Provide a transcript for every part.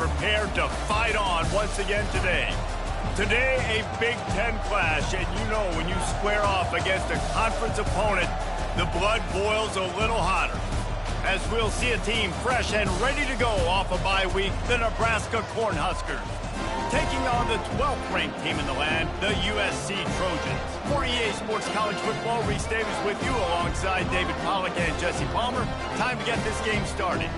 prepared to fight on once again today. Today, a Big Ten clash, and you know when you square off against a conference opponent, the blood boils a little hotter. As we'll see a team fresh and ready to go off a bye week, the Nebraska Cornhuskers, taking on the 12th ranked team in the land, the USC Trojans. For EA Sports College Football, Reese Davis with you alongside David Pollack and Jesse Palmer. Time to get this game started.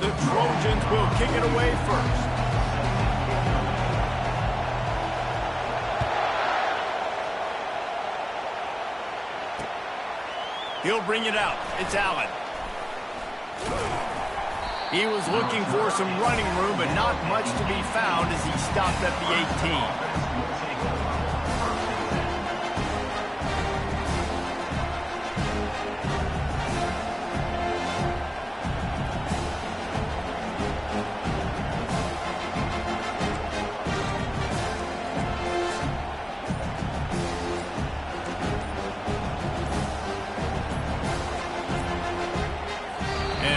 Trojans will kick it away first. He'll bring it out. It's Allen. He was looking for some running room, but not much to be found as he stopped at the 18.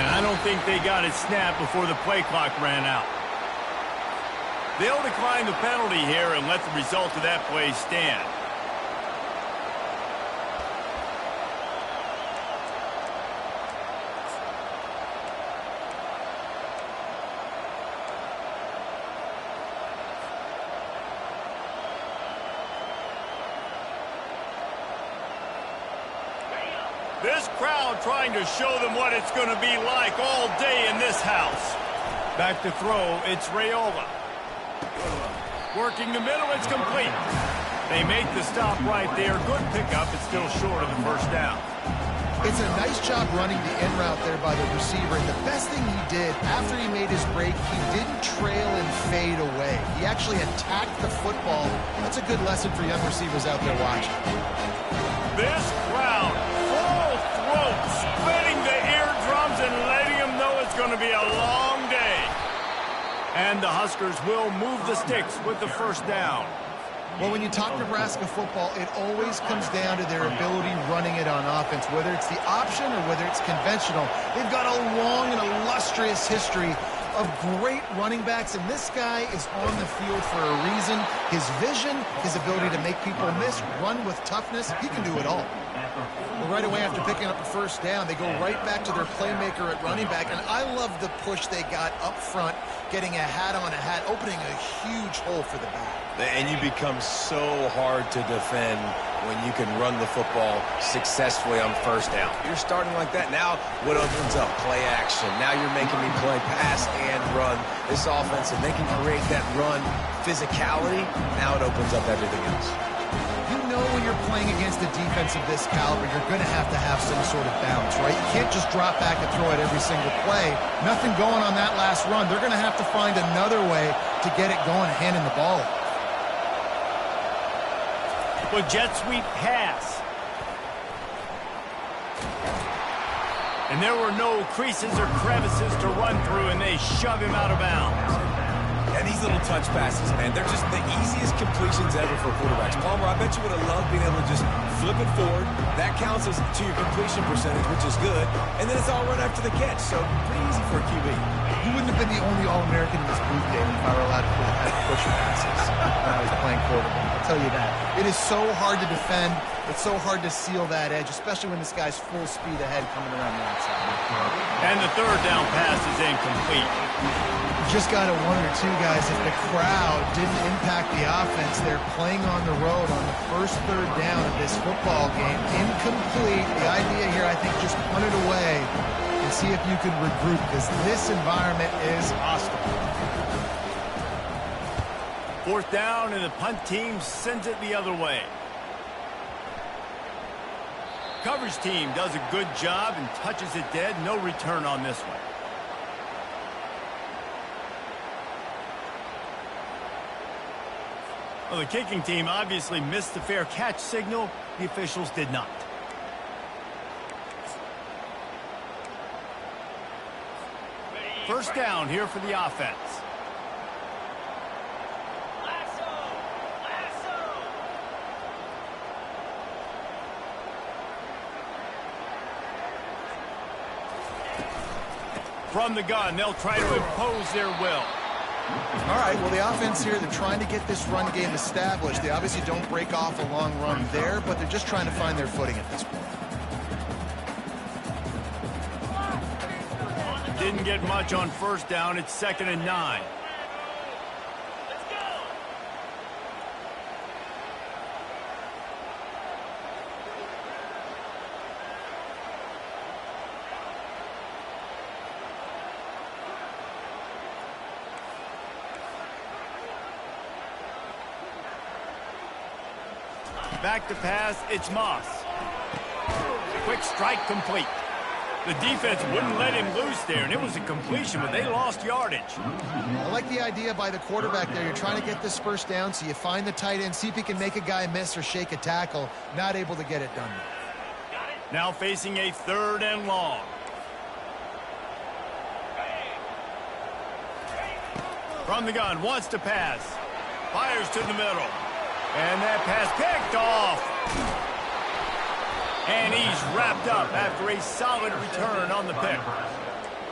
I don't think they got it snapped before the play clock ran out. They'll decline the penalty here and let the result of that play stand. This crowd trying to show them what it's going to be like all day in this house. Back to throw, it's Raiola. Working the middle, it's complete. They make the stop right there. Good pickup, it's still short of the first down. It's a nice job running the in route there by the receiver. And the best thing he did after he made his break, he didn't trail and fade away. He actually attacked the football. That's a good lesson for young receivers out there watching. This crowd, full throat, splitting the eardrums and letting them know it's going to be a long day. And the Huskers will move the sticks with the first down. Well, when you talk Nebraska football, it always comes down to their ability running it on offense, whether it's the option or whether it's conventional. They've got a long and illustrious history of great running backs, and this guy is on the field for a reason. His vision, his ability to make people miss, run with toughness, he can do it all. Well, right away after picking up a first down, they go right back to their playmaker at running back, and I love the push they got up front, getting a hat on a hat, opening a huge hole for the back. And you become so hard to defend when you can run the football successfully on first down. You're starting like that. Now what opens up? Play action. Now you're making me play pass and run. This offense, and they can create that run physicality. Now it opens up everything else. You know when you're playing against a defense of this caliber, you're going to have some sort of balance, right? You can't just drop back and throw it every single play. Nothing going on that last run. They're going to have to find another way to get it going, handing the ball off. Well, jet sweep pass. And there were no creases or crevices to run through, and they shove him out of bounds. And these little touch passes, man, they're just the easiest completions ever for quarterbacks. Palmer, I bet you would have loved being able to just flip it forward. That counts as to your completion percentage, which is good. And then it's all run after the catch, so pretty easy for a QB. You wouldn't have been the only All-American in this booth, David, if I were allowed to have push passes when I was playing quarterback. I'll tell you that. It is so hard to defend. It's so hard to seal that edge, especially when this guy's full speed ahead coming around the outside. And the third down pass is incomplete. You just got to wonder, too, guys, if the crowd didn't impact the offense. They're playing on the road on the first third down of this football game. Incomplete. The idea here, I think, just punt it away and see if you can regroup, because this environment is hostile. Fourth down, and the punt team sends it the other way. Coverage team does a good job and touches it dead. No return on this one. Well, the kicking team obviously missed the fair catch signal. The officials did not. First down here for the offense. From the gun, they'll try to impose their will. All right, well, the offense here, they're trying to get this run game established. They obviously don't break off a long run there, but they're just trying to find their footing at this point. Didn't get much on first down. It's 2nd and 9. Back to pass, it's Moss. Quick strike complete. The defense wouldn't let him loose there, and it was a completion, but they lost yardage. I like the idea by the quarterback there. You're trying to get this first down, so you find the tight end, see if he can make a guy miss or shake a tackle. Not able to get it done. Now facing a 3rd and long. From the gun, wants to pass. Fires to the middle. And that pass picked off. And he's wrapped up after a solid return on the pick.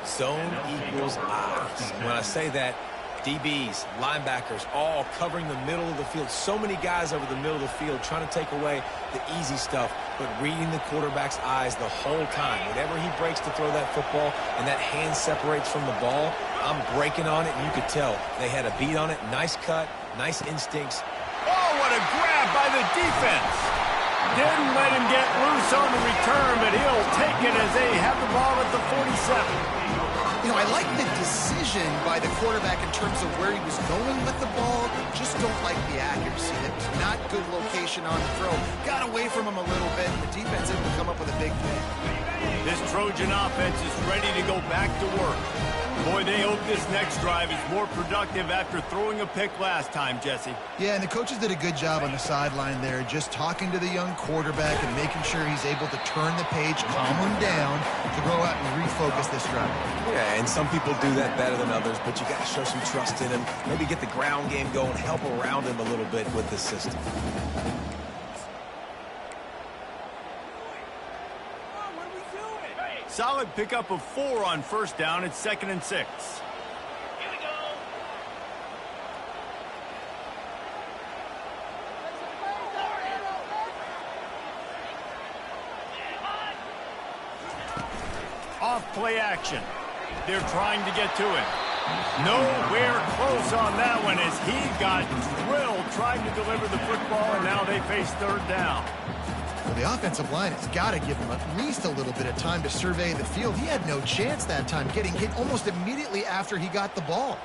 Zone equals eyes. When I say that, DBs, linebackers, all covering the middle of the field. So many guys over the middle of the field trying to take away the easy stuff, but reading the quarterback's eyes the whole time. Whenever he breaks to throw that football and that hand separates from the ball, I'm breaking on it, and you could tell they had a beat on it. Nice cut, nice instincts. Oh, what a grab by the defense. Didn't let him get loose on the return, but he'll take it as they have the ball at the 47. You know, I like the decision by the quarterback in terms of where he was going with the ball. Just don't like the accuracy. That was not good location on the throw. Got away from him a little bit, and the defense able to come up with a big play. This Trojan offense is ready to go back to work. Boy, they hope this next drive is more productive after throwing a pick last time, Jesse. Yeah, and the coaches did a good job on the sideline there, just talking to the young quarterback and making sure he's able to turn the page, calm him down, to go out and refocus this drive. Yeah, and some people do that better than others, but you got to show some trust in him. Maybe get the ground game going, help around him a little bit with the system. Solid pickup of 4 on first down. It's 2nd and 6. Here we go. Off play action. They're trying to get to it. Nowhere close on that one as he got drilled trying to deliver the football, and now they face 3rd down. Well, the offensive line has got to give him at least a little bit of time to survey the field. He had no chance that time, getting hit almost immediately after he got the ball.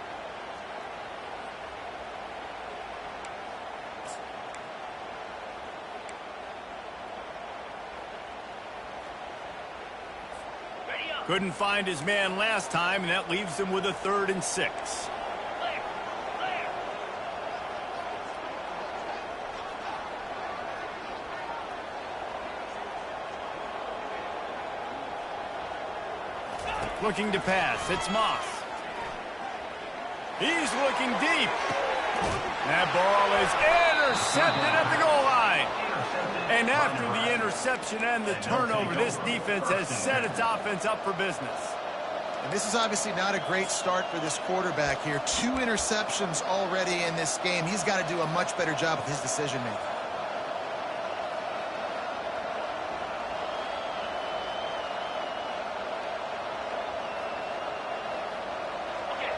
Couldn't find his man last time, and that leaves him with a 3rd and 6. Looking to pass. It's Moss. He's looking deep. That ball is intercepted at the goal line. And after the interception and the turnover, this defense has set its offense up for business. And this is obviously not a great start for this quarterback here. 2 interceptions already in this game. He's got to do a much better job with his decision-making.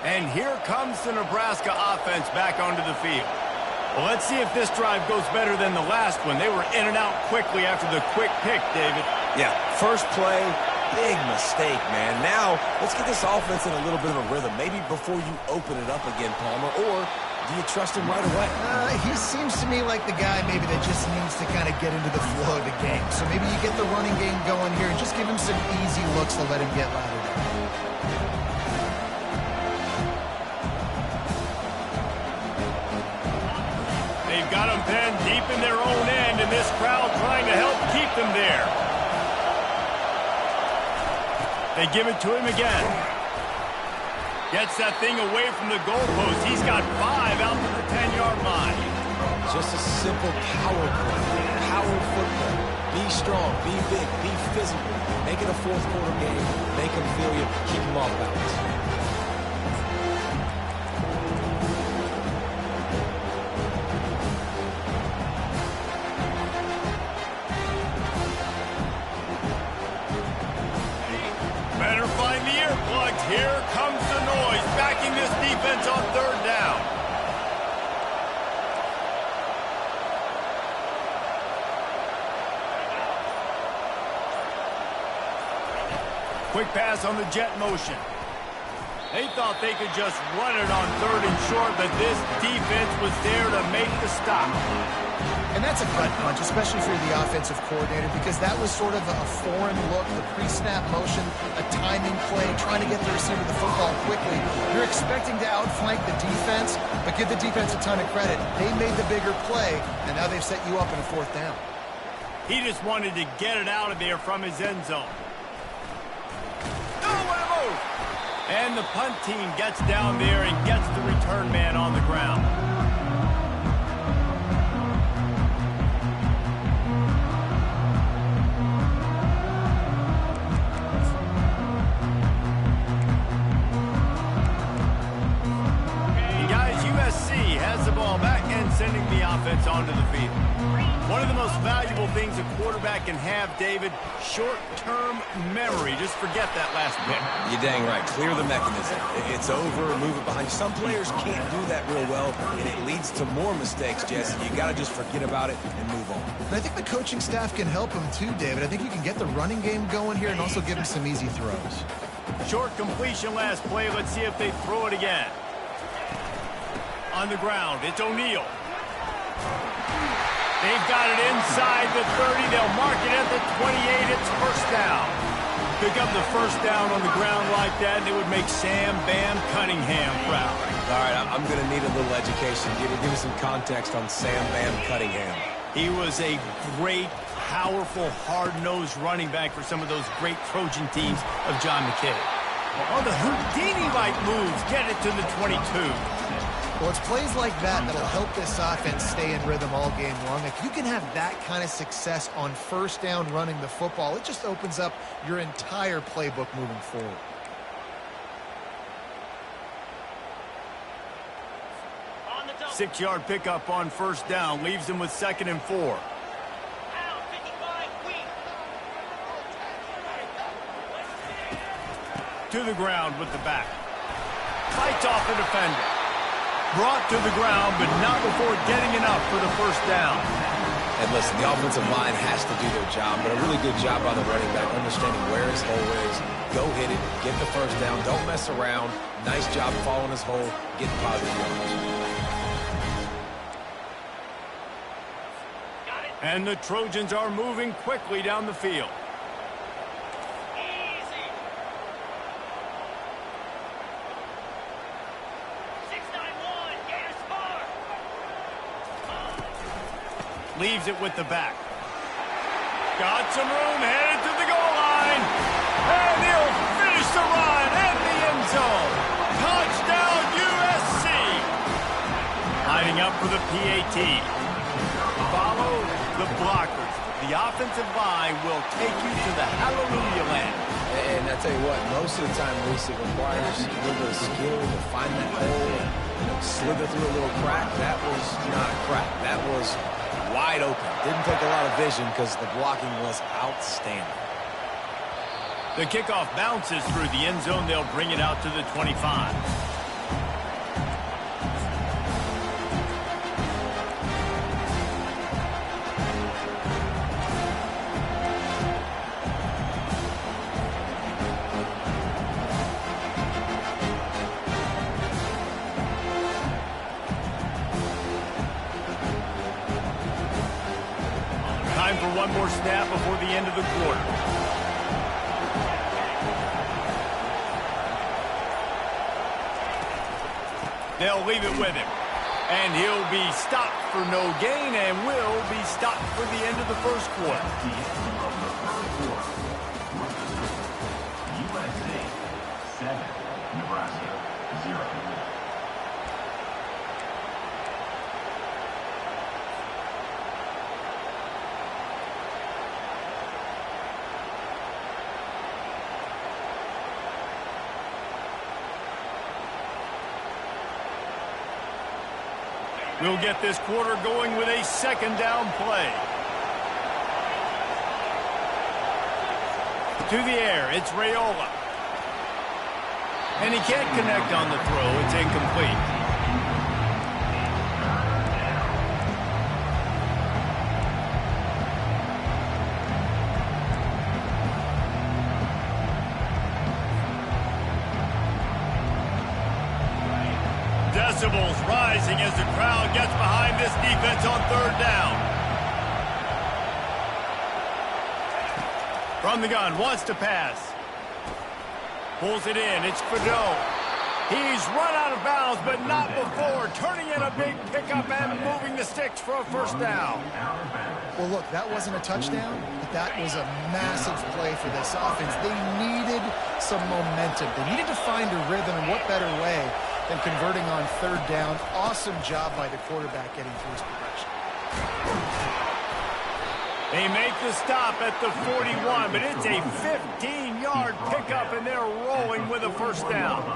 And here comes the Nebraska offense back onto the field. Well, let's see if this drive goes better than the last one. They were in and out quickly after the quick pick, David. Yeah, first play, big mistake, man. Now, let's get this offense in a little bit of a rhythm. Maybe before you open it up again, Palmer, or do you trust him right away? He seems to me like the guy maybe that just needs to kind of get into the flow of the game. So maybe you get the running game going here and just give him some easy looks to let him get louder. got them pinned deep in their own end, and this crowd trying to help keep them there. They give it to him again. Gets that thing away from the goalpost. He's got 5 out to the 10-yard line. Just a simple power play. Power football. Be strong, be big, be physical. Make it a fourth quarter game. Make them feel you. Keep them off balance. Better find the earplugs. Here comes the noise, backing this defense on 3rd down. Quick pass on the jet motion. They thought they could just run it on 3rd and short, but this defense was there to make the stop. And that's a gut punch, especially for the offensive coordinator, because that was sort of a foreign look, the pre-snap motion, a timing play, trying to get the receiver the football quickly. You're expecting to outflank the defense, but give the defense a ton of credit. They made the bigger play, and now they've set you up in a 4th down. He just wanted to get it out of there from his end zone. Oh, what a move! And the punt team gets down there and gets the return man on the ground. Has the ball back and sending the offense onto the field. One of the most valuable things a quarterback can have, David, short-term memory. Just forget that last pick. You're dang right. Clear the mechanism. It's over, move it behind you. Some players can't do that real well, and it leads to more mistakes, Jesse. You got to just forget about it and move on. And I think the coaching staff can help him too, David. I think you can get the running game going here and also give him some easy throws. Short completion last play. Let's see if they throw it again. On the ground, it's O'Neal. They've got it inside the 30. They'll mark it at the 28. It's 1st down. Pick up the 1st down on the ground like that, and it would make Sam Bam Cunningham proud. All right, I'm going to need a little education. Give me some context on Sam Bam Cunningham. He was a great, powerful, hard-nosed running back for some of those great Trojan teams of John McKay. On the Houdini-like moves, get it to the 22. Well, it's plays like that that'll help this offense stay in rhythm all game long. If you can have that kind of success on 1st down running the football, it just opens up your entire playbook moving forward. On the double. 6-yard pickup on 1st down, leaves them with 2nd and 4. Out, 55, weak. To the ground with the back. Fights off the defender. Brought to the ground, but not before getting enough for the 1st down. And listen, the offensive line has to do their job, but a really good job by the running back, understanding where his hole is. Go hit it, get the 1st down, don't mess around. Nice job following his hole, getting positive yards. And the Trojans are moving quickly down the field. Easy. 691, Gators score. Leaves it with the back. Got some room, headed to the goal line. And he'll finish the run in the end zone. Touchdown, USC. Lining up for the PAT. Follow the blockers. The offensive line will take you to the hallelujah land. And I tell you what, most of the time, Reese, it requires a little bit of skill to find that hole and slither through a little crack. That was not a crack. That was wide open. Didn't take a lot of vision because the blocking was outstanding. The kickoff bounces through the end zone. They'll bring it out to the 25. Time for one more snap before the end of the quarter. They'll leave it with him. And he'll be stopped for no gain and will be stopped for the end of the first quarter. USA 7, Nebraska 0. We'll get this quarter going with a second down play. To the air, it's Raiola. And he can't connect on the throw. It's incomplete. Decibels rising as the crowd gets behind this defense on third down. From the gun, wants to pass. Pulls it in, it's Fadeau. He's run out of bounds, but not before. Turning in a big pickup and moving the sticks for a first down. Well, look, that wasn't a touchdown, but that was a massive play for this offense. They needed some momentum. They needed to find a rhythm, and what better way than converting on third down. Awesome job by the quarterback getting through his progression. They make the stop at the 41, but it's a 15-yard pickup, and they're rolling with a first down.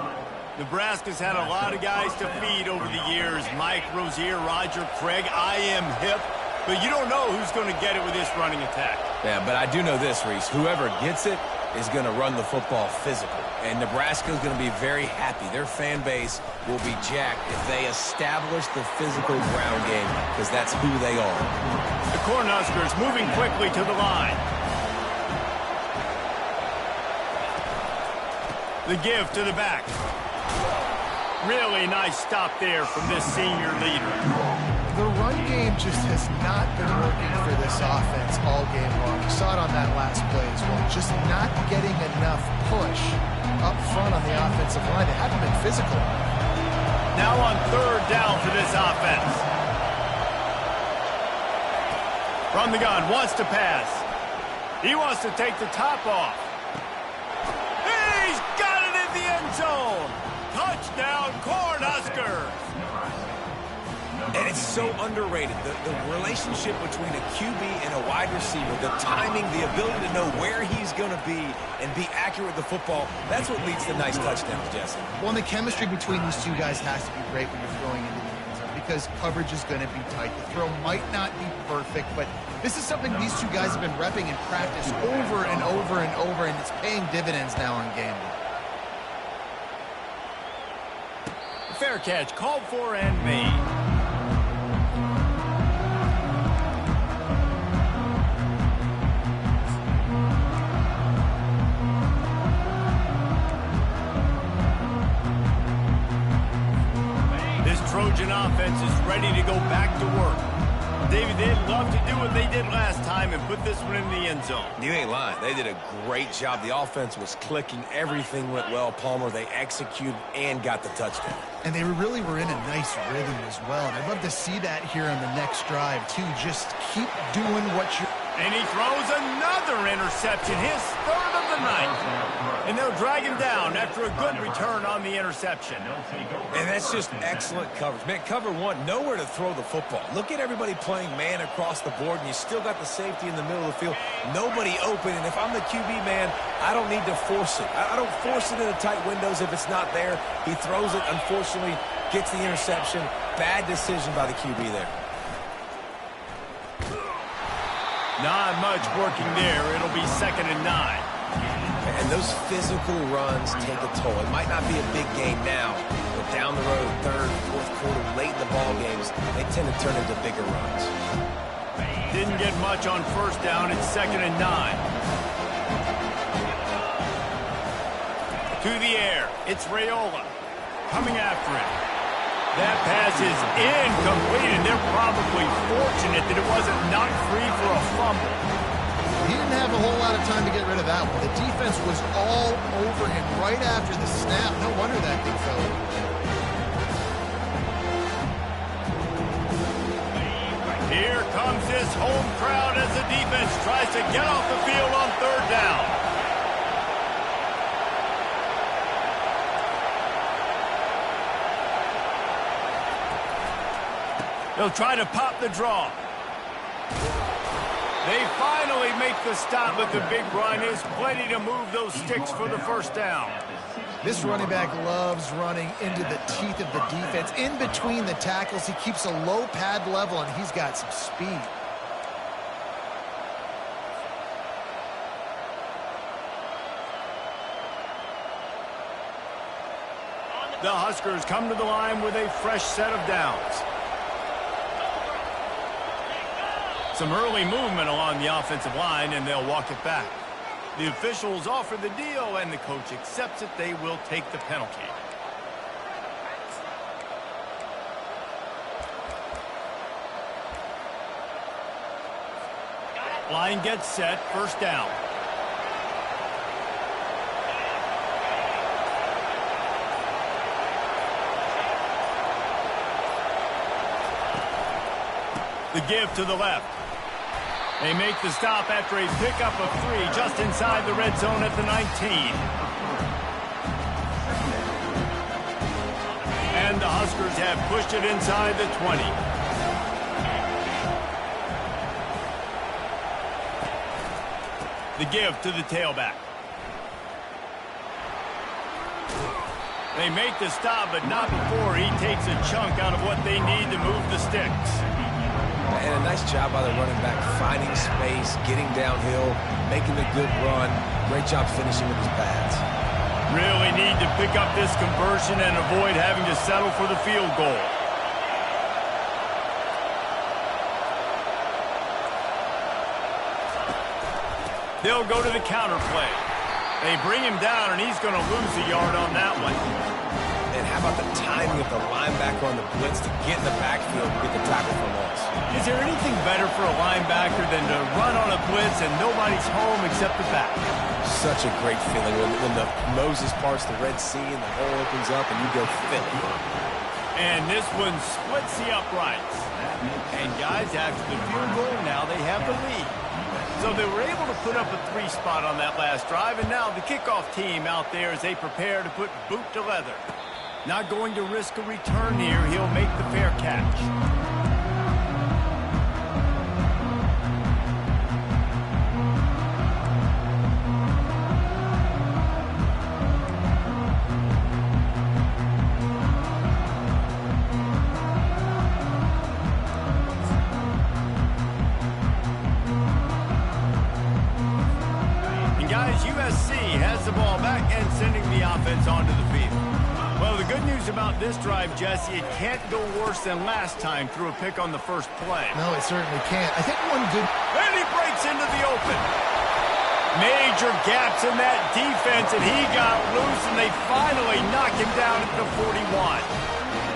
Nebraska's had a lot of guys to feed over the years. Mike Rozier, Roger Craig, I am hip. But you don't know who's going to get it with this running attack. Yeah, but I do know this, Reese. Whoever gets it is going to run the football physical. And Nebraska's going to be very happy. Their fan base will be jacked if they establish the physical ground game, because that's who they are. The Cornhuskers moving quickly to the line. The give to the back. Really nice stop there from this senior leader. The run game just has not been working for this offense all game long. You saw it on that last play as well. Just not getting enough push up front on the offensive line. They haven't been physical. Now on third down for this offense. From the gun, wants to pass. He wants to take the top off. He's got it in the end zone. Touchdown, Cornhuskers. And it's so underrated. The relationship between a QB and a wide receiver, the timing, the ability to know where he's going to be and be accurate with the football, that's what leads to nice touchdowns, Jesse. Well, and the chemistry between these two guys has to be great when you're throwing into the end zone because coverage is going to be tight. The throw might not be perfect, but this is something these two guys have been repping in practice over and over and over, and it's paying dividends now on game day. Fair catch, called for and made. Trojan offense is ready to go back to work. David, they'd love to do what they did last time and put this one in the end zone. You ain't lying. They did a great job. The offense was clicking. Everything went well. Palmer, they executed and got the touchdown. And they really were in a nice rhythm as well. And I'd love to see that here on the next drive, too. Just keep doing what you're... And he throws another interception, his third of the night. And they'll drag him down after a good return on the interception. And that's just excellent coverage. Man, cover one, nowhere to throw the football. Look at everybody playing man across the board, and you still got the safety in the middle of the field. Nobody open, and if I'm the QB man, I don't need to force it. I don't force it into tight windows if it's not there. He throws it, unfortunately, gets the interception. Bad decision by the QB there. Not much working there. It'll be 2nd and 9. And those physical runs take a toll. It might not be a big game now, but down the road, 3rd, 4th quarter, late in the ball games, they tend to turn into bigger runs. Didn't get much on first down. It's 2nd and 9. To the air. It's Raiola coming after him. That pass is incomplete, and they're probably fortunate that it wasn't knocked free for a fumble. He didn't have a whole lot of time to get rid of that one. The defense was all over him right after the snap. No wonder that thing fell. Here comes this home crowd as the defense tries to get off the field on third down. They'll try to pop the draw. They finally make the stop, but the big run is plenty to move those sticks for the first down. This running back loves running into the teeth of the defense. In between the tackles, he keeps a low pad level, and he's got some speed. The Huskers come to the line with a fresh set of downs. Some early movement along the offensive line, and they'll walk it back. The officials offer the deal, and the coach accepts it. They will take the penalty. Line gets set, first down. The give to the left. They make the stop after a pickup of 3 just inside the red zone at the 19. And the Huskers have pushed it inside the 20. The give to the tailback. They make the stop, but not before he takes a chunk out of what they need to move the sticks. And a nice job by the running back, finding space, getting downhill, making a good run. Great job finishing with his pads. Really need to pick up this conversion and avoid having to settle for the field goal. They'll go to the counter play. They bring him down, and he's going to lose a yard on that one. And how about the timing of the linebacker on the blitz to get in the backfield and get the tackle for loss? Is there anything better for a linebacker than to run on a blitz and nobody's home except the back? Such a great feeling when the Moses parts the Red Sea and the hole opens up and you go fill it. And this one splits the uprights. And guys, after the field goal, now they have the lead. So they were able to put up a 3 spot on that last drive, and now the kickoff team out there as they prepare to put boot to leather. Not going to risk a return here. He'll make the fair catch. And guys, USC has the ball back and sending the offense onto the field. Well, the good news about this drive, Jesse, it can't go worse than last time through a pick on the first play. No, it certainly can't. I think one good... And he breaks into the open. Major gaps in that defense, and he got loose, and they finally knock him down at the 41.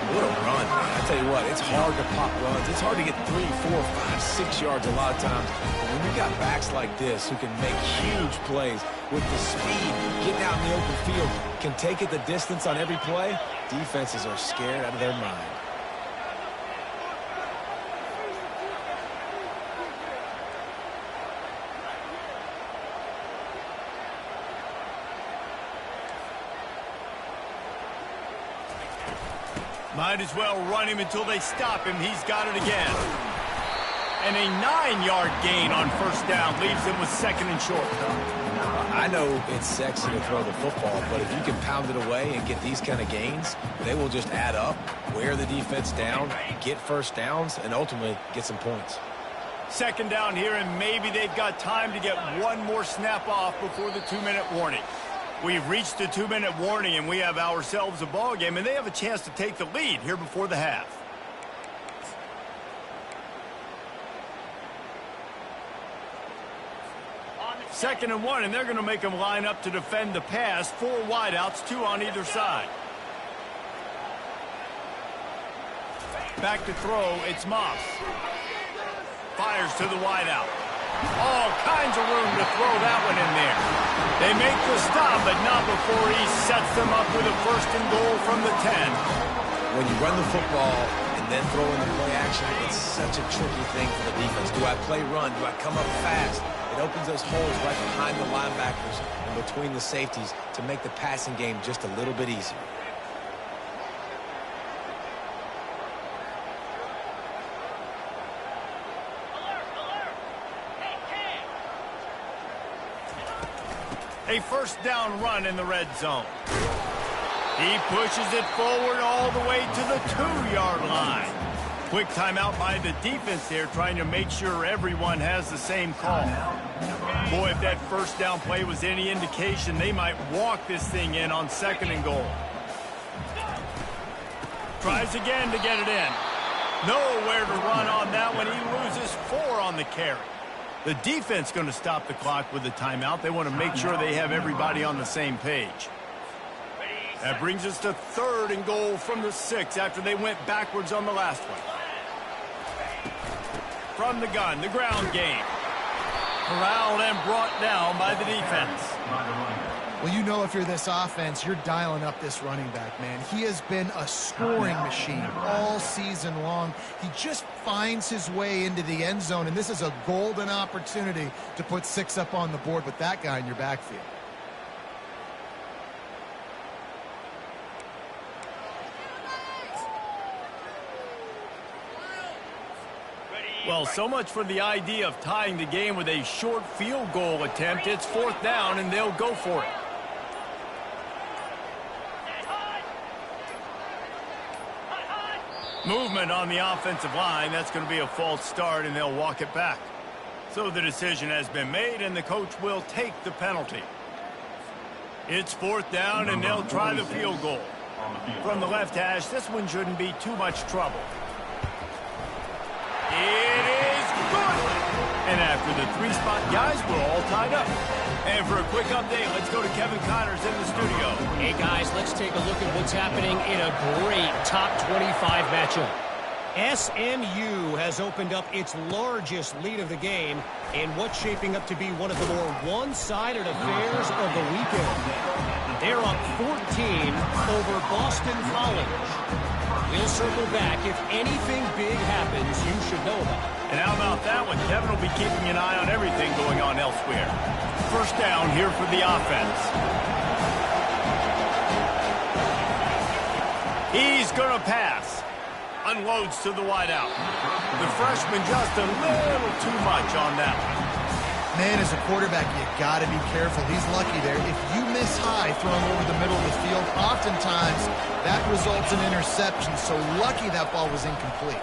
What a run, man. I tell you what, it's hard to pop runs. It's hard to get 3, 4, 5, 6 yards a lot of times. But when you got backs like this who can make huge plays with the speed, getting out in the open field, can take it the distance on every play, defenses are scared out of their mind. Might as well run him until they stop him. He's got it again. And a 9-yard gain on first down leaves him with second and short. I know it's sexy to throw the football, but if you can pound it away and get these kind of gains, they will just add up, wear the defense down, get first downs, and ultimately get some points. Second down here, and maybe they've got time to get one more snap off before the 2-minute warning. We've reached the 2-minute warning, and we have ourselves a ball game, and they have a chance to take the lead here before the half. Second and 1, and they're going to make them line up to defend the pass. 4 wideouts, 2 on either side. Back to throw, it's Moss. Fires to the wideout. All kinds of room to throw that one in there. They make the stop, but not before he sets them up with a first and goal from the 10. When you run the football and then throw in the play action, it's such a tricky thing for the defense. Do I play run? Do I come up fast? It opens those holes right behind the linebackers and between the safeties to make the passing game just a little bit easier. A first down run in the red zone. He pushes it forward all the way to the 2-yard line. Quick timeout by the defense there, trying to make sure everyone has the same call. Boy, if that first down play was any indication, they might walk this thing in on 2nd and goal. Tries again to get it in. Nowhere to run on that one. He loses 4 on the carry. The defense going to stop the clock with the timeout. They want to make sure they have everybody on the same page. That brings us to 3rd and goal from the 6 after they went backwards on the last one. From the gun, the ground game. Corralled and brought down by the defense. Well, you know if you're this offense, you're dialing up this running back, man. He has been a scoring machine all season long. He just finds his way into the end zone, and this is a golden opportunity to put 6 up on the board with that guy in your backfield. Well, so much for the idea of tying the game with a short field goal attempt. It's 4th down, and they'll go for it. Movement on the offensive line. That's going to be a false start, and they'll walk it back. So the decision has been made, and the coach will take the penalty. It's 4th down, and they'll try the field goal. From the left hash, this one shouldn't be too much trouble. It is good! And after the 3-spot guys, we're all tied up. And for a quick update, let's go to Kevin Connors in the studio. Hey guys, let's take a look at what's happening in a great top 25 matchup. SMU has opened up its largest lead of the game in what's shaping up to be one of the more one-sided affairs of the weekend. They're up 14 over Boston College. We'll circle back. If anything big happens, you should know about it. And how about that one? Kevin will be keeping an eye on everything going on elsewhere. First down here for the offense. He's going to pass. Unloads to the wideout. The freshman just a little too much on that one. Man, as a quarterback, you got to be careful. He's lucky there. If you miss high throwing over the middle of the field, oftentimes that results in interception. So lucky that ball was incomplete.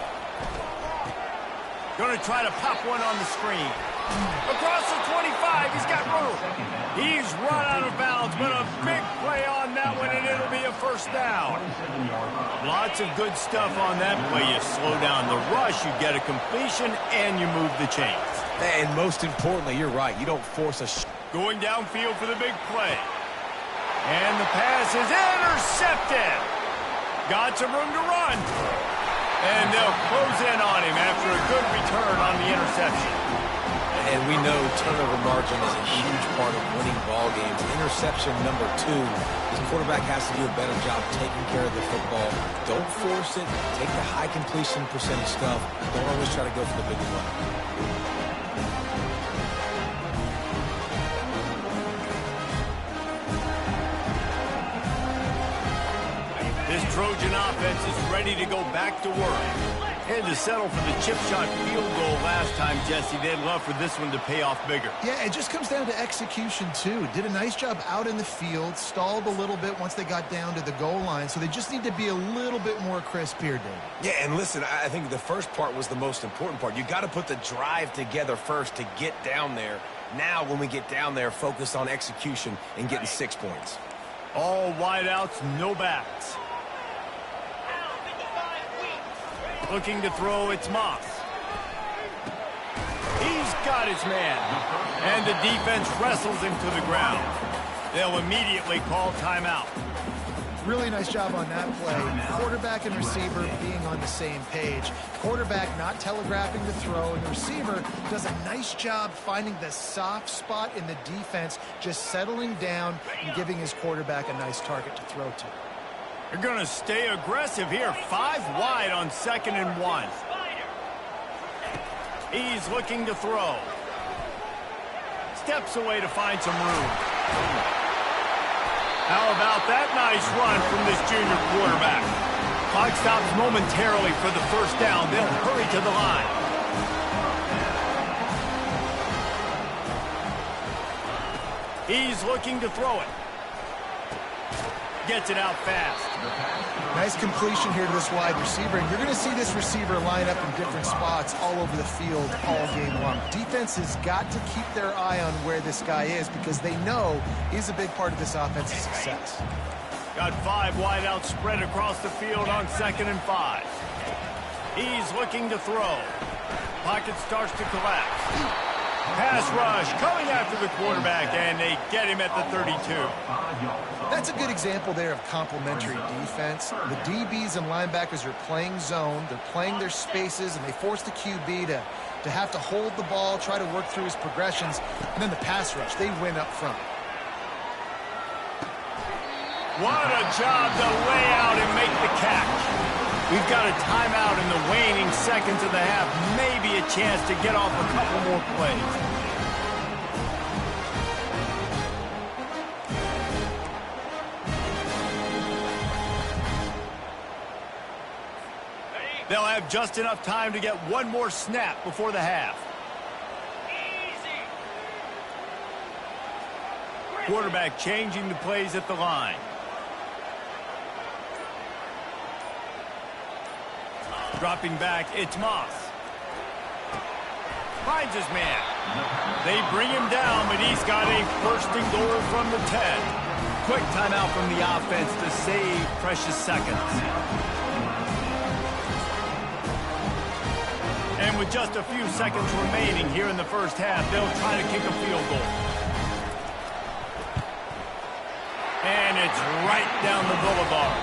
Going to try to pop one on the screen. Across the 25, he's got room. He's run out of bounds, but a big play on that one, and it'll be a first down. Lots of good stuff on that play. You slow down the rush, you get a completion, and you move the chains. And most importantly, you're right. You don't force a... Going downfield for the big play. And the pass is intercepted. Got some room to run. And they'll close in on him after a good return on the interception. And we know turnover margin is a huge part of winning ball games. Interception number 2. This quarterback has to do a better job taking care of the football. Don't force it. Take the high completion percentage stuff. Don't always try to go for the big one. This Trojan offense is ready to go back to work. And to settle for the chip shot field goal last time, Jesse, they'd love for this one to pay off bigger. Yeah, it just comes down to execution, too. Did a nice job out in the field, stalled a little bit once they got down to the goal line, so they just need to be a little bit more crisp here, Dave. Yeah, and listen, I think the first part was the most important part. You got to put the drive together first to get down there. Now, when we get down there, focus on execution and getting 6 points. All wideouts, no backs. Looking to throw, it's Moss. He's got his man. And the defense wrestles him to the ground. They'll immediately call timeout. Really nice job on that play. Quarterback and receiver being on the same page. Quarterback not telegraphing the throw, and the receiver does a nice job finding the soft spot in the defense, just settling down and giving his quarterback a nice target to throw to. They're going to stay aggressive here. 5 wide on 2nd and 1. He's looking to throw. Steps away to find some room. How about that nice run from this junior quarterback? Clock stops momentarily for the first down. They'll hurry to the line. He's looking to throw it. Gets it out fast. Nice completion here to this wide receiver, and you're going to see this receiver line up in different spots all over the field all game long. Defense has got to keep their eye on where this guy is because they know he's a big part of this offense's success. Got 5 wideouts spread across the field on 2nd and 5. He's looking to throw. Pocket starts to collapse. Pass rush coming after the quarterback, and they get him at the 32. That's a good example there of complementary defense. The DBs and linebackers are playing zone. They're playing their spaces, and they force the QB to have to hold the ball, try to work through his progressions, and then the pass rush. They win up front. What a job to lay out and make the catch. We've got a timeout in the waning seconds of the half. Maybe a chance to get off a couple more plays. They'll have just enough time to get one more snap before the half. Quarterback changing the plays at the line. Dropping back, it's Moss. Finds his man. They bring him down, but he's got a first and goal from the 10. Quick timeout from the offense to save precious seconds. And with just a few seconds remaining here in the first half, they'll try to kick a field goal. And it's right down the boulevard.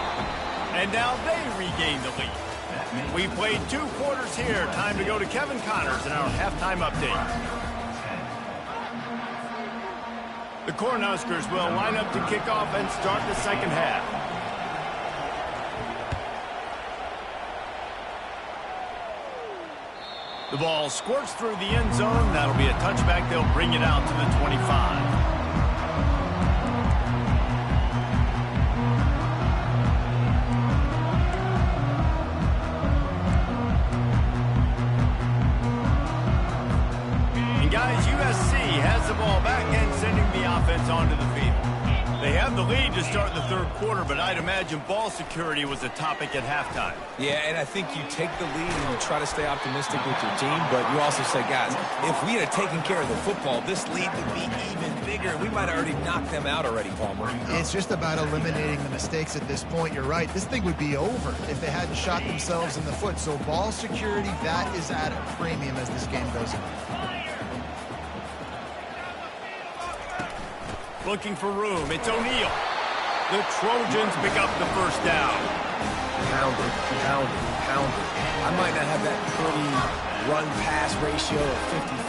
And now they regain the lead. We played 2 quarters here. Time to go to Kevin Connors in our halftime update. The Cornhuskers will line up to kick off and start the second half. The ball squirts through the end zone. That'll be a touchback. They'll bring it out to the 25. Has the ball back and sending the offense onto the field. They have the lead to start the third quarter, but I'd imagine ball security was a topic at halftime. Yeah, and I think you take the lead and you try to stay optimistic with your team, but you also say, guys, if we had taken care of the football, this lead would be even bigger. We might have already knocked them out already, Palmer. It's just about eliminating the mistakes at this point. You're right. This thing would be over if they hadn't shot themselves in the foot. So ball security, that is at a premium as this game goes on. Looking for room. It's O'Neal. The Trojans pick up the first down. Pounded. I might not have that pretty run-pass ratio of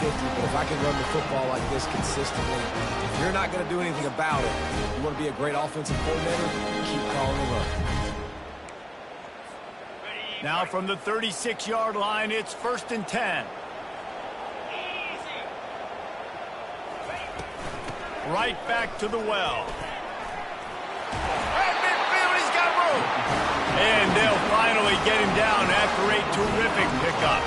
50-50, but if I can run the football like this consistently, if you're not going to do anything about it, you want to be a great offensive coordinator, keep calling the run. Now from the 36-yard line, it's 1st and 10. Right back to the well. At midfield, he's got room. And they'll finally get him down after a terrific pickup.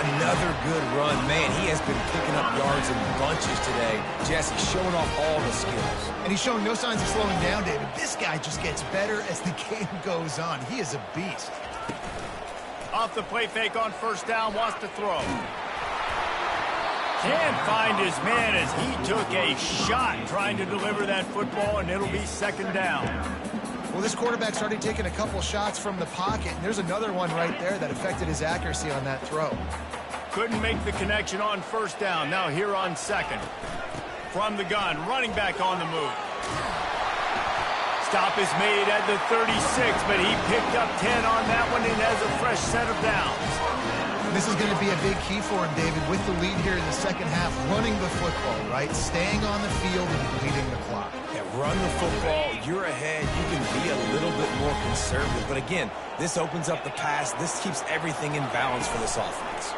Another good run. Man, he has been picking up yards in bunches today. Jesse showing off all the skills. And he's showing no signs of slowing down, David. This guy just gets better as the game goes on. He is a beast. Off the play fake on first down, wants to throw. Can't find his man as he took a shot trying to deliver that football, and it'll be 2nd down. Well, this quarterback's already taken a couple shots from the pocket, and there's another one right there that affected his accuracy on that throw. Couldn't make the connection on first down. Now here on 2nd. From the gun, running back on the move. Stop is made at the 36, but he picked up 10 on that one and has a fresh set of downs. This is going to be a big key for him, David, with the lead here in the second half, running the football, right? Staying on the field and bleeding the clock. Yeah, run the football. You're ahead. You can be a little bit more conservative. But again, this opens up the pass. This keeps everything in balance for this offense.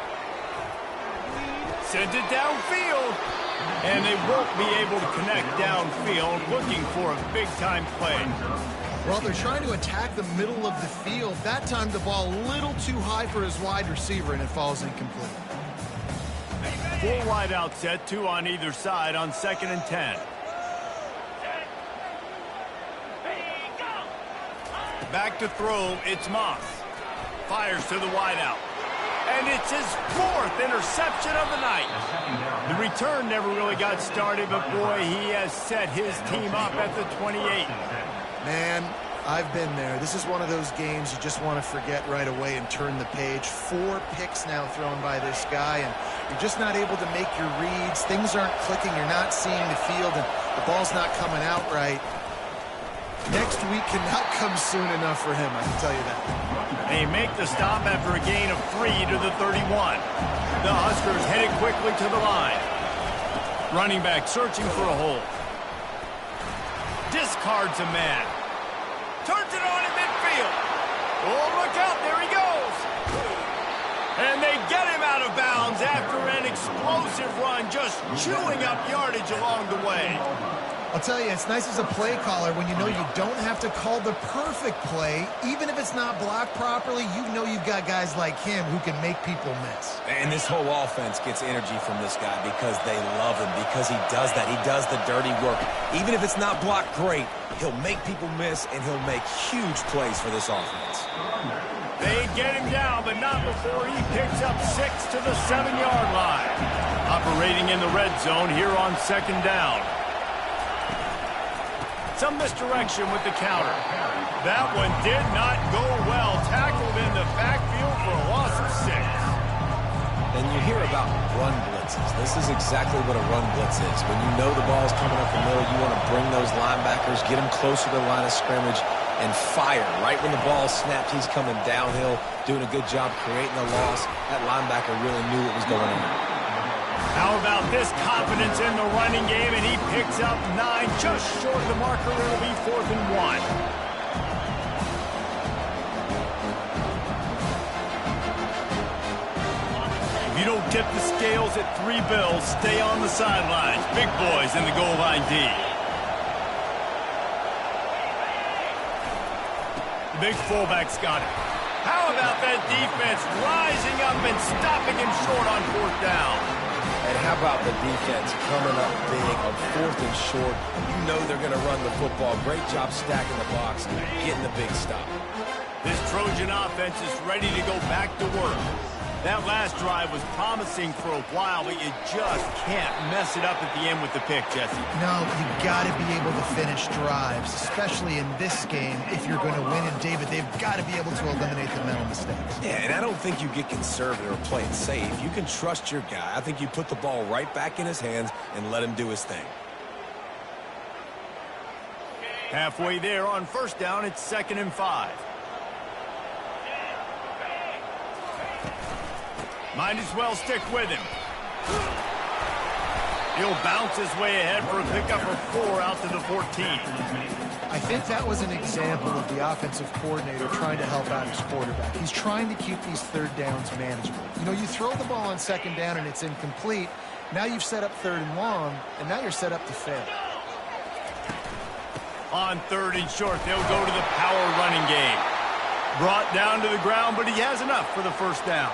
Sends it downfield. And they won't be able to connect downfield, looking for a big-time play. Well, they're trying to attack the middle of the field. That time the ball a little too high for his wide receiver, and it falls incomplete. 4 wide out set, 2 on either side on 2nd and 10. Back to throw, it's Moss. Fires to the wide out. And it's his 4th interception of the night. The return never really got started, but boy, he has set his team up at the 28. Man, I've been there. This is one of those games you just want to forget right away and turn the page. 4 picks now thrown by this guy, and you're just not able to make your reads. Things aren't clicking. You're not seeing the field, and the ball's not coming out right. Next week cannot come soon enough for him, I can tell you that. They make the stop after a gain of 3 to the 31. The Huskers headed quickly to the line. Running back searching for a hole. Discards a man. Turns it on in midfield. Oh, look out, there he goes. And they get him out of bounds after an explosive run, just chewing up yardage along the way. I'll tell you, it's nice as a play caller when you know you don't have to call the perfect play. Even if it's not blocked properly, you know you've got guys like him who can make people miss. And this whole offense gets energy from this guy because they love him, because he does that. He does the dirty work. Even if it's not blocked great, he'll make people miss, and he'll make huge plays for this offense. They get him down, but not before he picks up 6 to the 7-yard line. Operating in the red zone here on 2nd down. Some misdirection with the counter. That one did not go well. Tackled in the backfield for a loss of 6. And you hear about run blitzes. This is exactly what a run blitz is. When you know the ball's coming up the middle, you want to bring those linebackers, get them closer to the line of scrimmage, and fire. Right when the ball snapped, he's coming downhill, doing a good job creating a loss. That linebacker really knew what was going on. How about this confidence in the running game, and he picks up 9, just short of the marker. It'll be 4th and 1. If you don't tip the scales at 3 bills, stay on the sidelines. Big boys in the goal line D. The big fullback's got it. How about that defense rising up and stopping him short on 4th down? And how about the defense coming up big on 4th and short? You know they're going to run the football. Great job stacking the box, getting the big stop. This Trojan offense is ready to go back to work. That last drive was promising for a while, but you just can't mess it up at the end with the pick, Jesse. No, you got to be able to finish drives, especially in this game if you're going to win. And, David, they've got to be able to eliminate the mental mistakes. Yeah, and I don't think you get conservative or play it safe. You can trust your guy. I think you put the ball right back in his hands and let him do his thing. Halfway there on 1st down, it's 2nd and 5. Might as well stick with him. He'll bounce his way ahead for a pickup of 4 out to the 14. I think that was an example of the offensive coordinator trying to help out his quarterback. He's trying to keep these 3rd downs manageable. You know, you throw the ball on 2nd down and it's incomplete. Now you've set up 3rd and long, and now you're set up to fail. On 3rd and short, they'll go to the power running game. Brought down to the ground, but he has enough for the 1st down.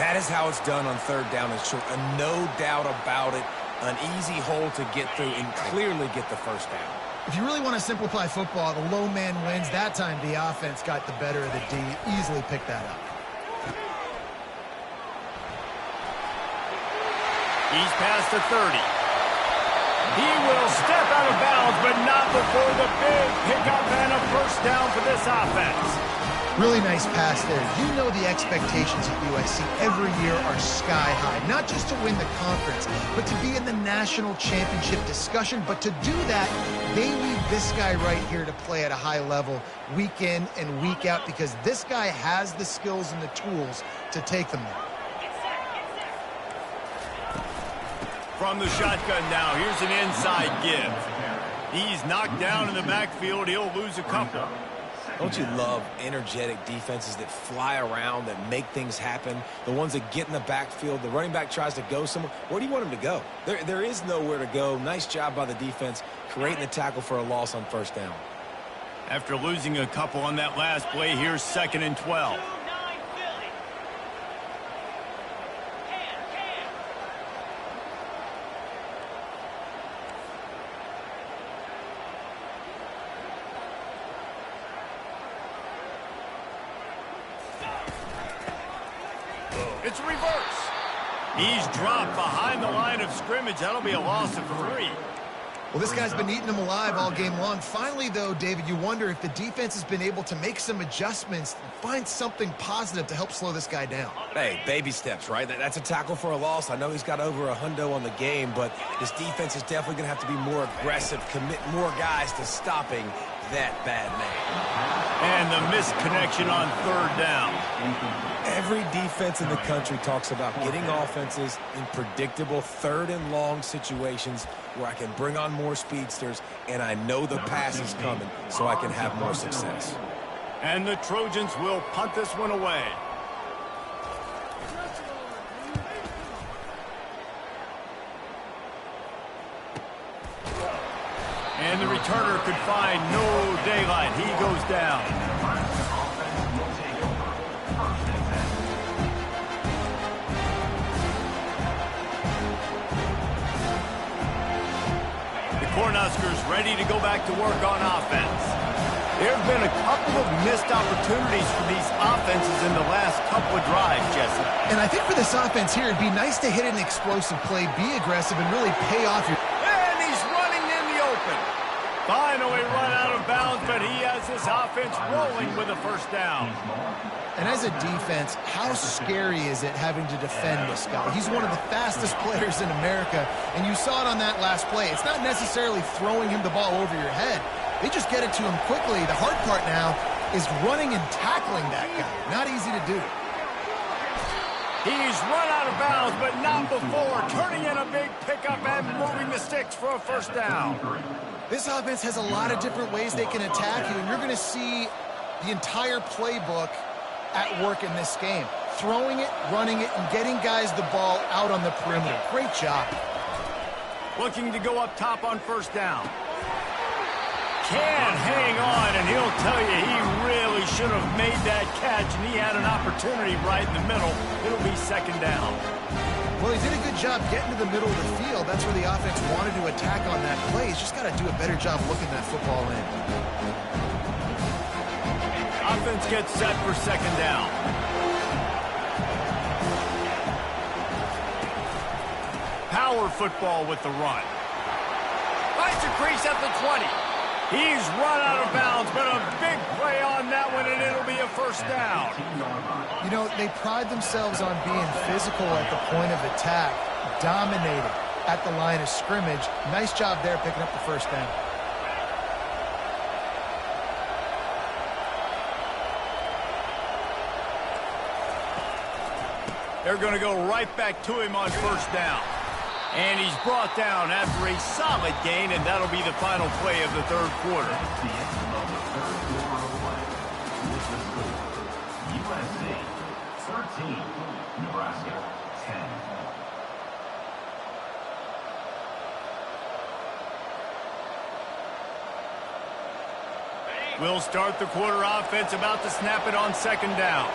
That is how it's done on 3rd down and short. No doubt about it. An easy hole to get through and clearly get the 1st down. If you really want to simplify football, the low man wins. That time the offense got the better of the D. Easily picked that up. He's past the 30. He will step out of bounds, but not before the big pickup and a 1st down for this offense. Really nice pass there. You know the expectations at USC every year are sky high. Not just to win the conference, but to be in the national championship discussion. But to do that, they need this guy right here to play at a high level week in and week out, because this guy has the skills and the tools to take them there. From the shotgun now, here's an inside give. He's knocked down in the backfield. He'll lose a couple. Don't you love energetic defenses that fly around, that make things happen? The ones that get in the backfield, the running back tries to go somewhere. Where do you want him to go? There is nowhere to go. Nice job by the defense creating the tackle for a loss on first down. After losing a couple on that last play, here's 2nd and 12. It's reverse. He's dropped behind the line of scrimmage. That'll be a loss of 3. Well, this guy's been eating them alive all game long. Finally, though, David, you wonder if the defense has been able to make some adjustments, find something positive to help slow this guy down. Hey, baby steps, right? That's a tackle for a loss. I know he's got over $100 on the game, but this defense is definitely going to have to be more aggressive, commit more guys to stopping that bad man. And the missed connection on 3rd down. Every defense in the country talks about getting offenses in predictable 3rd and long situations where I can bring on more speedsters and I know the pass is coming so I can have more success. And the Trojans will punt this one away. And the returner could find no daylight. He goes down. The Cornhuskers ready to go back to work on offense. There have been a couple of missed opportunities for these offenses in the last couple of drives, Jesse. And I think for this offense here, it'd be nice to hit an explosive play, be aggressive, and really pay off your... And he's running in the open. Finally run out of bounds, but he has this offense rolling with a 1st down. And as a defense, how scary is it having to defend this guy? He's one of the fastest players in America, and you saw it on that last play. It's not necessarily throwing him the ball over your head. They just get it to him quickly. The hard part now is running and tackling that guy. Not easy to do. He's run out of bounds, but not before. Turning in a big pickup and moving the sticks for a 1st down. This offense has a lot of different ways they can attack you, and you're going to see the entire playbook at work in this game. Throwing it, running it, and getting guys the ball out on the perimeter. Great job. Looking to go up top on 1st down. Can hang on, and he'll tell you he really should have made that catch, and he had an opportunity right in the middle. It'll be 2nd down. Well, he did a good job getting to the middle of the field. That's where the offense wanted to attack on that play. He's just got to do a better job looking that football in. Offense gets set for 2nd down. Power football with the run. Finds a crease at the 20. He's run out of bounds, but a big play on that one, and it'll be a 1st down. You know, they pride themselves on being physical at the point of attack, dominating at the line of scrimmage. Nice job there picking up the 1st down. They're going to go right back to him on 1st down. And he's brought down after a solid gain, and that'll be the final play of the 3rd quarter. The end of the 3rd quarter of play. Here's the score. USC 13, Nebraska 10. We'll start the quarter offense, about to snap it on 2nd down.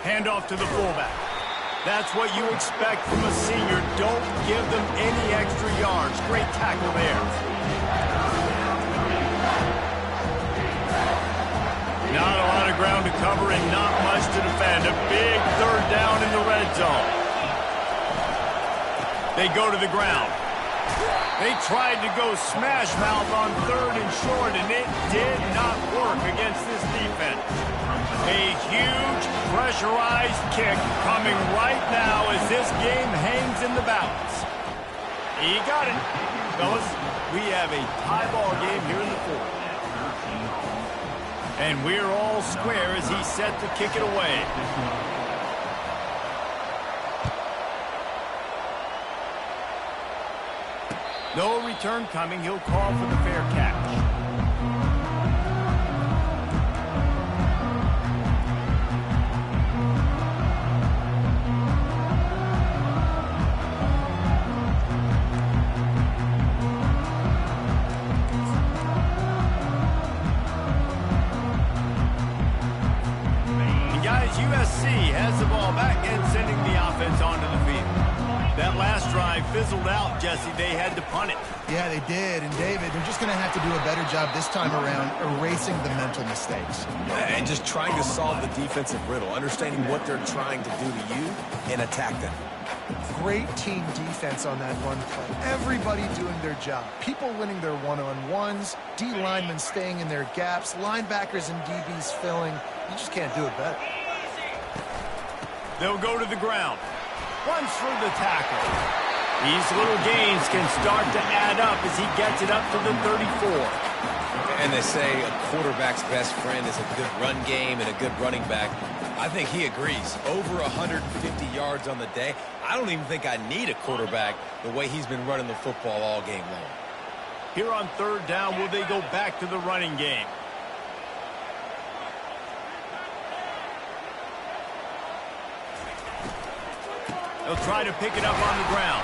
Handoff to the fullback. That's what you expect from a senior. Don't give them any extra yards. Great tackle there. Not a lot of ground to cover and not much to defend. A big 3rd down in the red zone. They go to the ground. They tried to go smash mouth on 3rd and short, and it did not work against this defense. A huge pressurized kick coming right now as this game hangs in the balance. He got it. Fellas, we have a tie ball game here in the 4th. And we're all square as he's set to kick it away. No return coming. He'll call for the fair catch. USC has the ball back and sending the offense onto the field. That last drive fizzled out, Jesse. They had to punt it. Yeah, they did. And, David, they're just going to have to do a better job this time around erasing the mental mistakes. And just trying to solve the defensive riddle, understanding what they're trying to do to you and attack them. Great team defense on that run play. Everybody doing their job. People winning their one-on-ones, D linemen staying in their gaps, linebackers and DBs filling. You just can't do it better. They'll go to the ground. Runs through the tackle. These little gains can start to add up as he gets it up to the 34. And they say a quarterback's best friend is a good run game and a good running back. I think he agrees. Over 150 yards on the day. I don't even think I need a quarterback the way he's been running the football all game long. Here on third down, will they go back to the running game? They'll try to pick it up on the ground.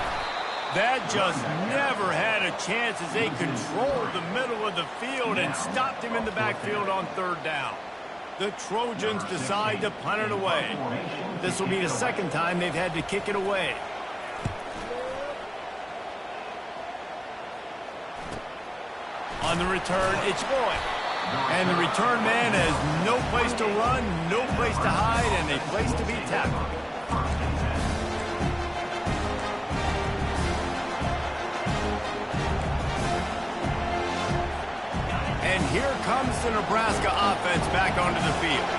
That just never had a chance as they controlled the middle of the field and stopped him in the backfield on third down. The Trojans decide to punt it away. This will be the second time they've had to kick it away. On the return, it's Boyd. And the return man has no place to run, no place to hide, and a place to be tackled. And here comes the Nebraska offense back onto the field.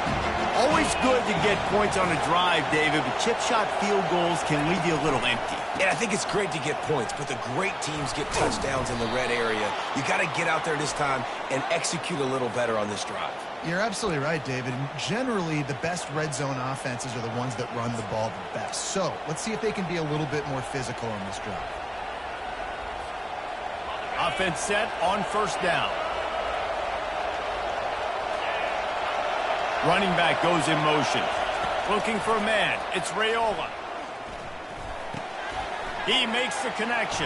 Always good to get points on a drive, David, but chip shot field goals can leave you a little empty. And I think it's great to get points, but the great teams get touchdowns in the red area. You got to get out there this time and execute a little better on this drive. You're absolutely right, David. Generally, the best red zone offenses are the ones that run the ball the best. So let's see if they can be a little bit more physical on this drive. Offense set on first down. Running back goes in motion. Looking for a man. It's Raiola. He makes the connection.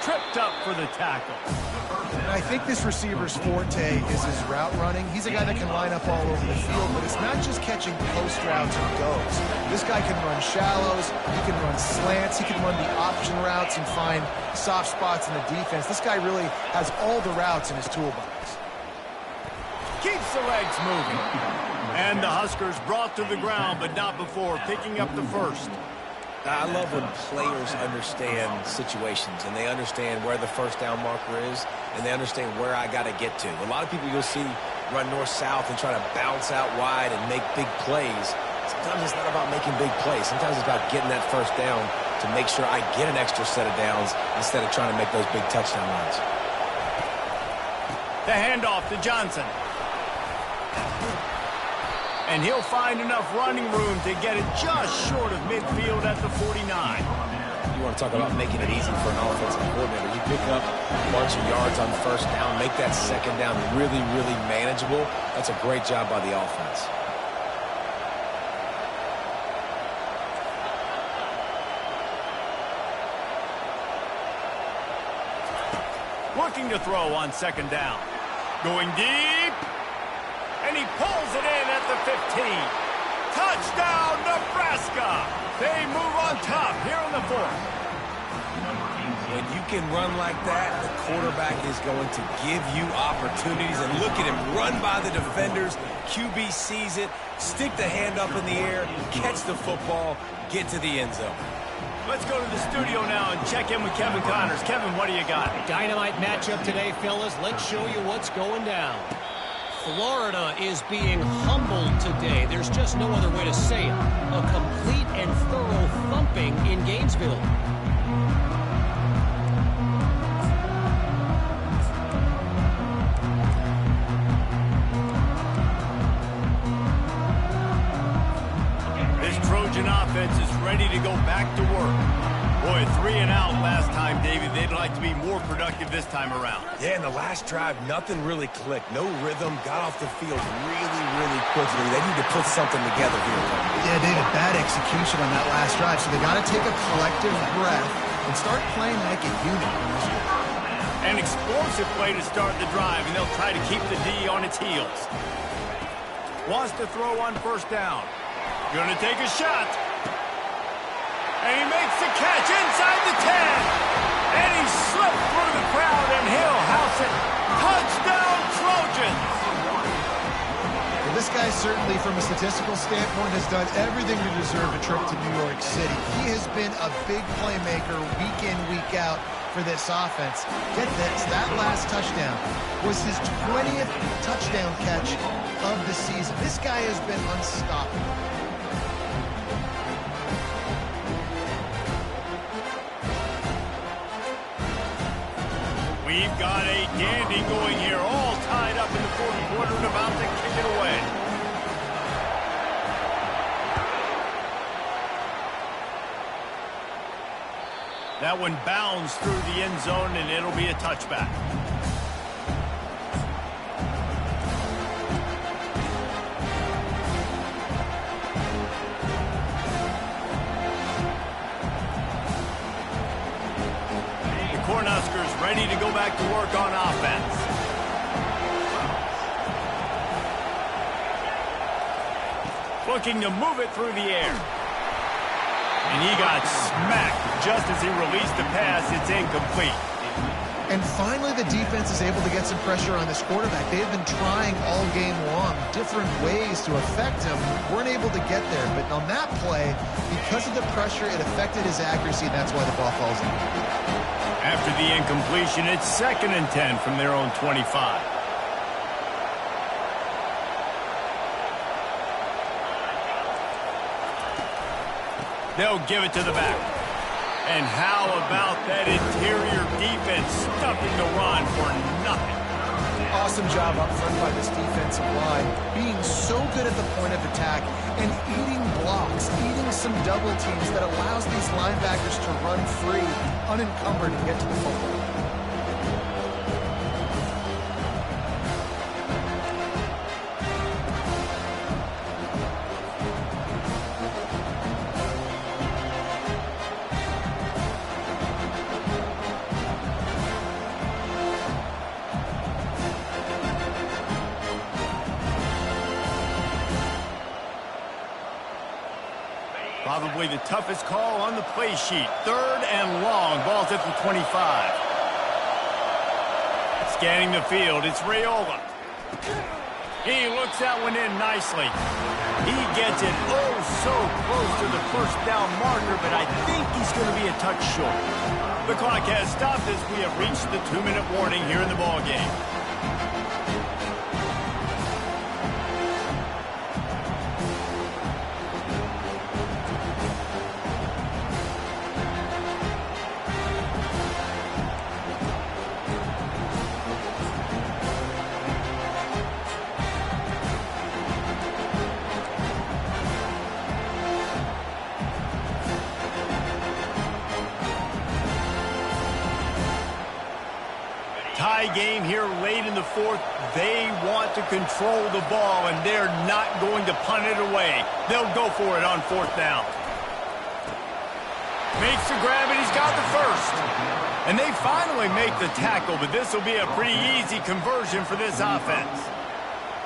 Tripped up for the tackle. And I think this receiver's forte is his route running. He's a guy that can line up all over the field, but it's not just catching post routes and goes. This guy can run shallows, he can run slants, he can run the option routes and find soft spots in the defense. This guy really has all the routes in his toolbox. Keeps the legs moving. And the Huskers brought to the ground, but not before picking up the first. I love when players understand situations and they understand where the first down marker is and they understand where I got to get to. A lot of people you'll see run north-south and try to bounce out wide and make big plays. Sometimes it's not about making big plays. Sometimes it's about getting that first down to make sure I get an extra set of downs instead of trying to make those big touchdown runs. The handoff to Johnson. And he'll find enough running room to get it just short of midfield at the 49. You want to talk about making it easy for an offensive coordinator. You pick up a bunch of yards on first down, make that second down really, really manageable. That's a great job by the offense. Looking to throw on second down. Going deep. And he pulls it in at the 15. Touchdown, Nebraska! They move on top here in the fourth. When you can run like that, the quarterback is going to give you opportunities. And look at him run by the defenders. QB sees it, stick the hand up in the air, catch the football, get to the end zone. Let's go to the studio now and check in with Kevin Connors. Kevin, what do you got? Dynamite matchup today, fellas. Let's show you what's going down. Florida is being humbled today. There's just no other way to say it. A complete and thorough thumping in Gainesville. This Trojan offense is ready to go back to work. Boy, 3 and out last time, David. They'd like to be more productive this time around. Yeah, in the last drive, nothing really clicked. No rhythm, got off the field really quickly. They need to put something together here. Yeah, David, bad execution on that last drive, so they got to take a collective breath and start playing like a unit on this one. An explosive play to start the drive, and they'll try to keep the D on its heels. Wants to throw on first down. Gonna take a shot. And he makes the catch inside the 10. And he slipped through the crowd, and he'll house it. Touchdown, Trojans! Well, this guy certainly, from a statistical standpoint, has done everything to deserve a trip to New York City. He has been a big playmaker week in, week out for this offense. Get this, that last touchdown was his 20th touchdown catch of the season. This guy has been unstoppable. We've got a dandy going here, all tied up in the fourth quarter and about to kick it away. That one bounds through the end zone, and it'll be a touchback. Cornhuskers ready to go back to work on offense. Looking to move it through the air. And he got smacked just as he released the pass. It's incomplete. And finally, the defense is able to get some pressure on this quarterback. They've been trying all game long different ways to affect him. Weren't able to get there. But on that play, because of the pressure, it affected his accuracy, and that's why the ball falls in. After the incompletion, it's 2nd and 10 from their own 25. They'll give it to the back. And how about that interior defense stuffing the run for nothing? Awesome job up front by this defensive line, being so good at the point of attack and eating blocks, eating some double teams that allows these linebackers to run free, unencumbered, and get to the football. Probably the toughest call on the play sheet. 3rd and long. Ball's at the 25. Scanning the field, it's Raiola. He looks that one in nicely. He gets it oh so close to the first down marker, but I think he's going to be a touch short. The clock has stopped as we have reached the 2-minute warning here in the ballgame. Tie game here late in the fourth. They want to control the ball, and they're not going to punt it away. They'll go for it on 4th down. Makes the grab, and he's got the first. And they finally make the tackle, but this will be a pretty easy conversion for this offense.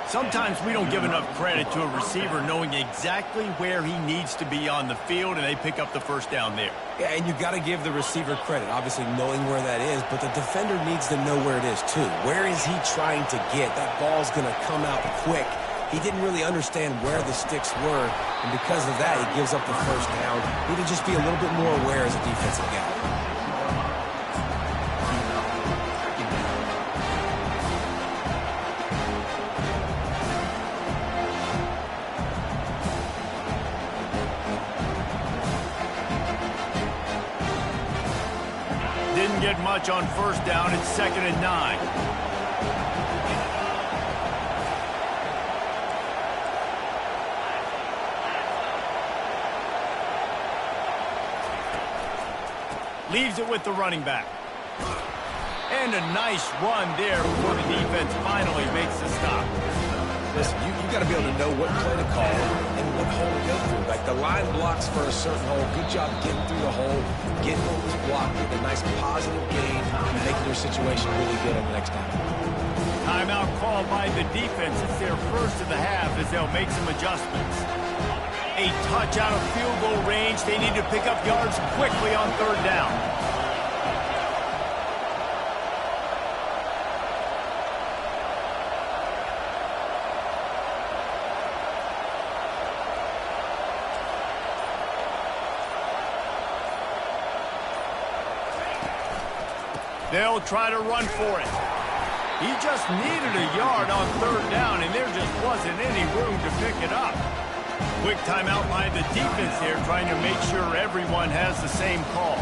Sometimes we don't give enough credit to a receiver knowing exactly where he needs to be on the field, and they pick up the first down there. Yeah, and you've got to give the receiver credit, obviously knowing where that is, but the defender needs to know where it is too. Where is he trying to get? That ball's going to come out quick. He didn't really understand where the sticks were, and because of that, he gives up the first down. Need to just be a little bit more aware as a defensive guy. Didn't get much on first down. It's 2nd and 9. Leaves it with the running back. And a nice run there before the defense finally makes the stop. Listen, you got to be able to know what play to call and what hole to go through. Like the line blocks for a certain hole. Good job getting through the hole, getting what was blocked with a nice positive gain, and making your situation really good on the next down. Timeout called by the defense. It's their first of the half as they'll make some adjustments. A touch out of field goal range. They need to pick up yards quickly on third down. They'll try to run for it. He just needed a yard on third down, and there just wasn't any room to pick it up. Quick timeout by the defense here, trying to make sure everyone has the same call.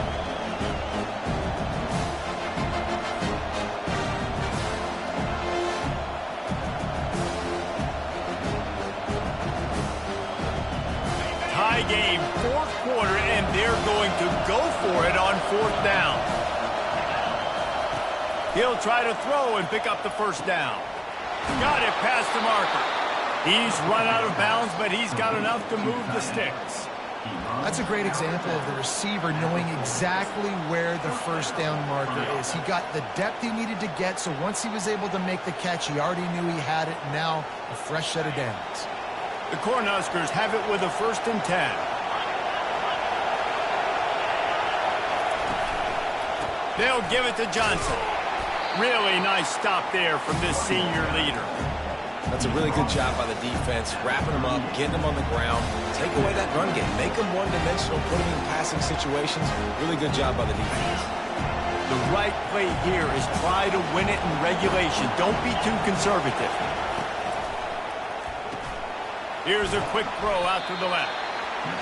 Tie game, fourth quarter, and they're going to go for it on fourth down. He'll try to throw and pick up the first down. Got it past the marker. He's run out of bounds, but he's got enough to move the sticks. That's a great example of the receiver knowing exactly where the first down marker is. He got the depth he needed to get, so once he was able to make the catch, he already knew he had it. Now, a fresh set of downs. The Cornhuskers have it with a 1st and 10. They'll give it to Johnson. Really nice stop there from this senior leader. That's a really good job by the defense, wrapping them up, getting them on the ground, take away that run game, make them one-dimensional, put them in passing situations. Really good job by the defense. The right play here is try to win it in regulation. Don't be too conservative. Here's a quick throw out to the left.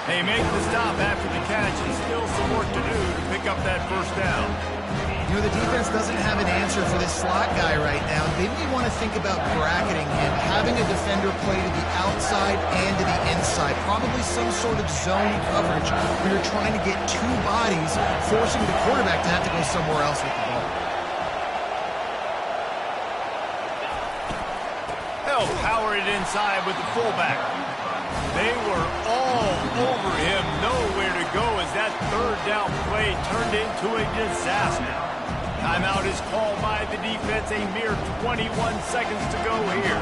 They make the stop after the catch, and still some work to do to pick up that first down. You know, the defense doesn't have an answer for this slot guy right now. They may want to think about bracketing him, having a defender play to the outside and to the inside. Probably some sort of zone coverage where you're trying to get two bodies, forcing the quarterback to have to go somewhere else with the ball. They'll power it inside with the fullback. They were all over him, nowhere to go as that third down play turned into a disaster. Timeout is called by the defense, a mere 21 seconds to go here.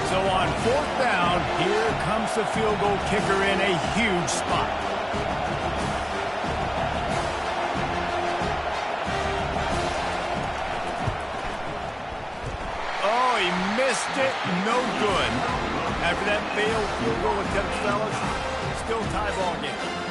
So on fourth down, here comes the field goal kicker in a huge spot. Oh, he missed it, no good. After that failed field goal attempt, fellas, still tie ball game.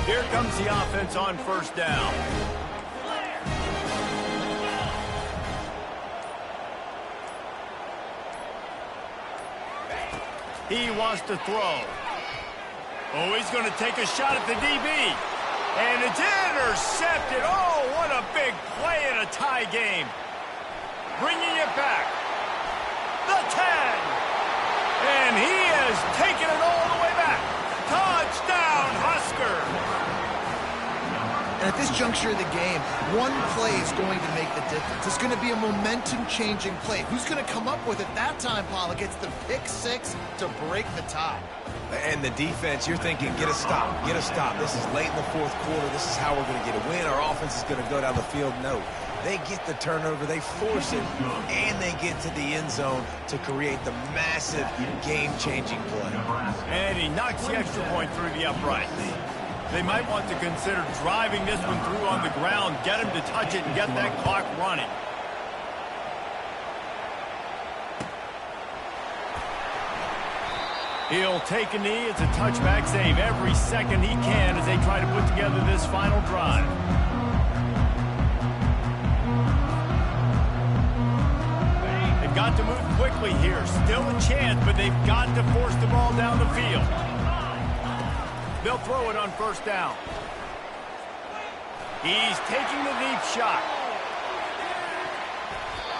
Here comes the offense on first down. He wants to throw. Oh, he's going to take a shot at the DB. And it's intercepted. Oh, what a big play in a tie game. Bringing it back. The 10. And he has taken it all the way back. Touchdown, Husker. And at this juncture of the game, one play is going to make the difference. It's going to be a momentum-changing play. Who's going to come up with it that time, Pollock? It's the pick six to break the tie. And the defense, you're thinking, get a stop, get a stop. This is late in the fourth quarter. This is how we're going to get a win. Our offense is going to go down the field. No. They get the turnover, they force it, and they get to the end zone to create the massive game-changing play. And he knocks the extra point through the uprights. They might want to consider driving this one through on the ground, get him to touch it, and get that clock running. He'll take a knee. It's a touchback save every second he can as they try to put together this final drive. They've got to move quickly here. Still a chance, but they've got to force the ball down the field. They'll throw it on first down. He's taking the deep shot.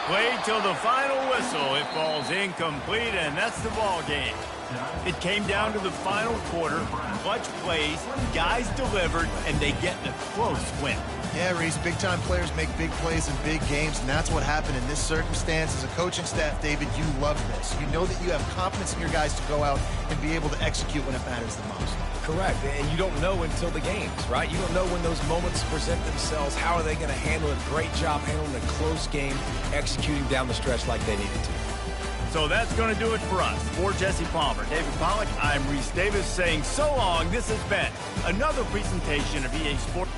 Played till the final whistle. It falls incomplete, and that's the ball game. It came down to the final quarter. Clutch plays, guys delivered, and they get a close win. Yeah, Reese, big-time players make big plays in big games, and that's what happened in this circumstance. As a coaching staff, David, you love this. You know that you have confidence in your guys to go out and be able to execute when it matters the most. Correct, and you don't know until the games, right? You don't know when those moments present themselves. How are they going to handle it? Great job handling a close game, executing down the stretch like they needed to. So that's going to do it for us. For Jesse Palmer, David Pollack, I'm Reese Davis saying so long. This has been another presentation of EA Sports.